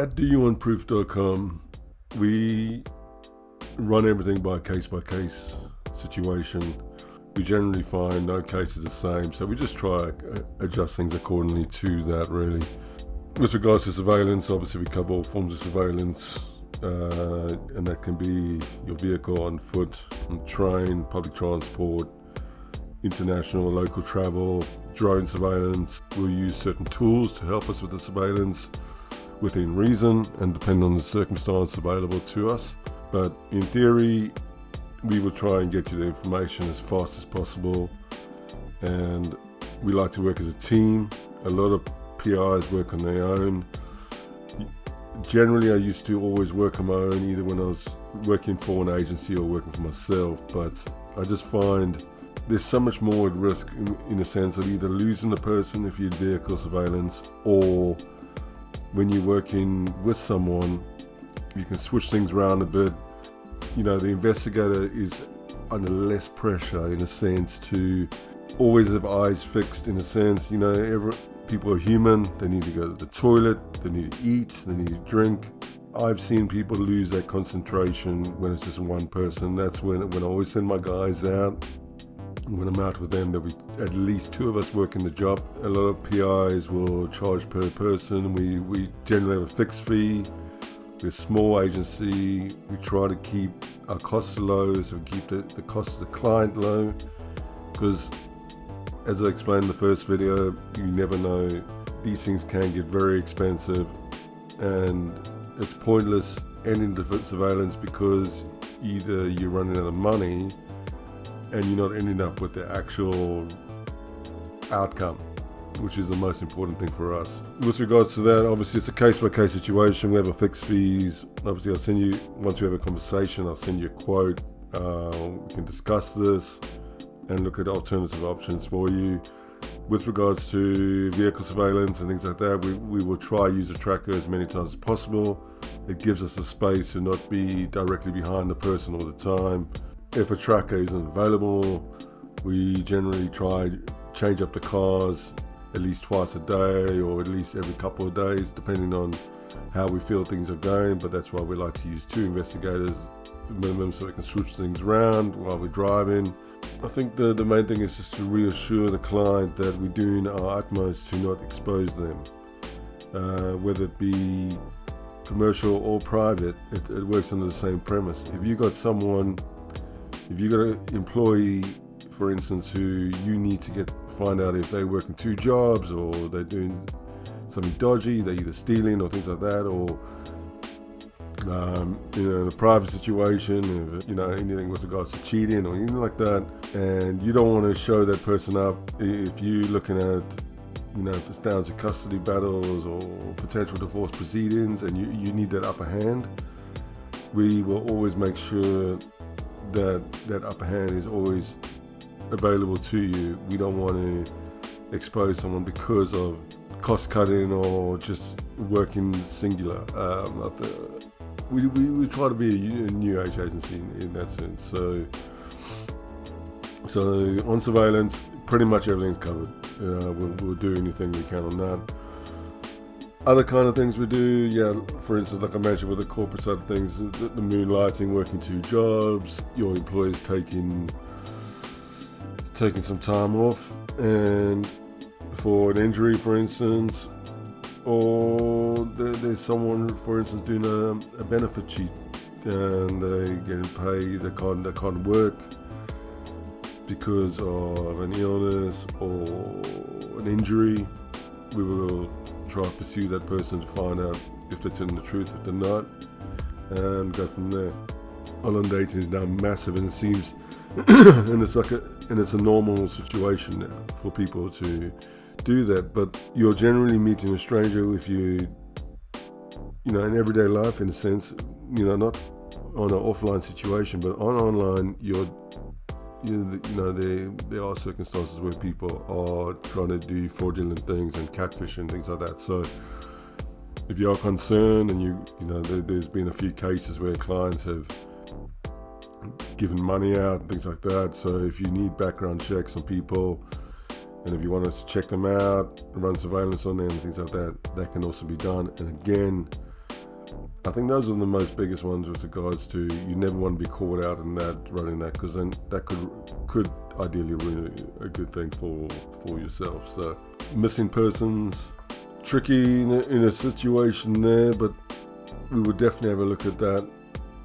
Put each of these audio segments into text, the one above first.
At doyouwantproof.com, we run everything by case situation. We generally find no case is the same, so we just try adjust things accordingly to that, really. With regards to surveillance, obviously we cover all forms of surveillance, and that can be your vehicle on foot, on train, public transport, international, local travel, drone surveillance. We'll use certain tools to help us with the surveillance within reason and depending on the circumstance available to us. But in theory, we will try and get you the information as fast as possible, and we like to work as a team. A lot of PIs work on their own. Generally, I used to always work on my own, either when I was working for an agency or working for myself, but I just find there's so much more at risk in the sense of either losing the person if you had vehicle surveillance, or when you're working with someone, you can switch things around a bit. You know, the investigator is under less pressure in a sense to always have eyes fixed, in a sense. You know, people are human. They need to go to the toilet, they need to eat, they need to drink. I've seen people lose that concentration when it's just one person. That's when I always send my guys out. When I'm out with them, there'll be at least two of us working the job. A lot of PIs will charge per person. We generally have a fixed fee. We're a small agency. We try to keep our costs low, so we keep the cost of the client low, because as I explained in the first video, you never know. These things can get very expensive, and it's pointless ending the surveillance because either you're running out of money and you're not ending up with the actual outcome, which is the most important thing for us. With regards to that, obviously it's a case-by-case situation. We have a fixed fees. Obviously I'll send you, once we have a conversation, I'll send you a quote. We can discuss this and look at alternative options for you. With regards to vehicle surveillance and things like that, we will try use a tracker as many times as possible. It gives us the space to not be directly behind the person all the time. If a tracker isn't available, we generally try change up the cars at least twice a day or at least every couple of days, depending on how we feel things are going. But that's why we like to use 2 investigators minimum, so we can switch things around while we're driving. I think the main thing is just to reassure the client that we're doing our utmost to not expose them, whether it be commercial or private. It works under the same premise. If you got an employee, for instance, who you need to find out if they're working 2 jobs or they're doing something dodgy, they're either stealing or things like that, or in a private situation, if, anything with regards to cheating or anything like that, and you don't want to show that person up. If you're looking at, if it's down to custody battles or potential divorce proceedings and you need that upper hand, we will always make sure that upper hand is always available to you. We don't want to expose someone because of cost cutting or just working singular. We try to be a new age agency in that sense. So on surveillance, pretty much everything's covered. We'll do anything we can on that. Other kind of things we do, for instance, like I mentioned with the corporate side of things, the moonlighting, working 2 jobs, your employer's taking some time off, and for an injury, for instance, or there's someone, for instance, doing a benefit cheat and they're getting paid, they can't work because of an illness or an injury. We will try to pursue that person to find out if they're telling the truth, if they're not, and go from there. Online dating is now massive, and it seems and it's a normal situation now for people to do that. But you're generally meeting a stranger if you in everyday life, in a sense, not on an offline situation, but online, there are circumstances where people are trying to do fraudulent things and catfish and things like that. So if you are concerned, and there's been a few cases where clients have given money out and things like that. So if you need background checks on people, and if you want us to check them out, run surveillance on them, things like that, that can also be done. And again, I think those are the most biggest ones with regards to you never want to be caught out in that, running that, because then that could ideally ruin a good thing for yourself. So missing persons, tricky in a situation there, but we would definitely have a look at that.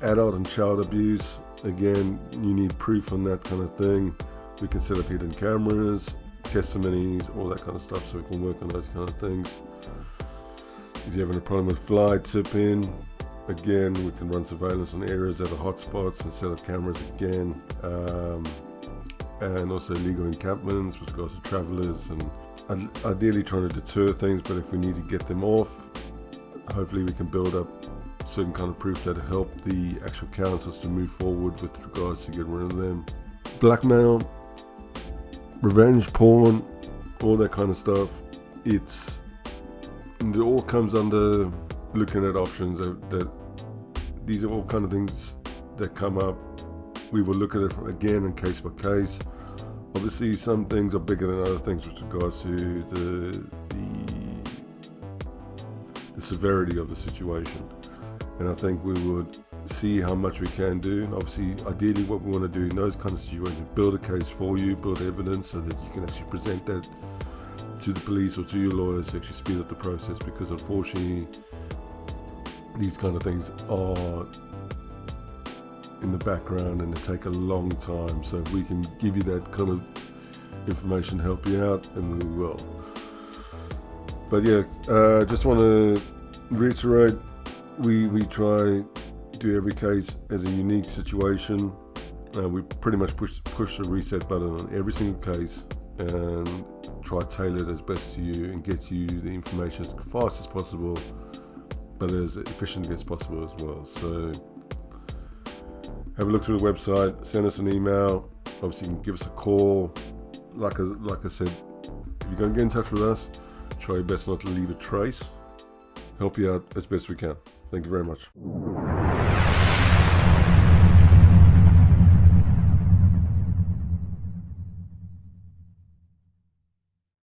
Adult and child abuse, again, you need proof on that kind of thing. We can set up hidden cameras, testimonies, all that kind of stuff, so we can work on those kind of things. If you're having a problem with fly tipping, again, we can run surveillance on areas that are hotspots and set up cameras again. And also illegal encampments with regards to travellers, and ideally trying to deter things, but if we need to get them off, hopefully we can build up certain kind of proof that help the actual councils to move forward with regards to getting rid of them. Blackmail, revenge porn, all that kind of stuff. It all comes under looking at options that these are all kind of things that come up. We will look at it again in case by case. Obviously some things are bigger than other things with regards to the severity of the situation, and I think we would see how much we can do. And obviously ideally what we want to do in those kind of situations, build a case for you, build evidence so that you can actually present that to the police or to your lawyers to actually speed up the process, because unfortunately these kind of things are in the background and they take a long time. So if we can give you that kind of information, help you out, and we will. But yeah, just want to reiterate, we try do every case as a unique situation. We pretty much push the reset button on every single case and try to tailor it as best to you and get you the information as fast as possible, but as efficiently as possible as well. So have a look through the website, send us an email, obviously you can give us a call. Like I said, if you're going to get in touch with us, try your best not to leave a trace. Help you out as best we can. Thank you very much.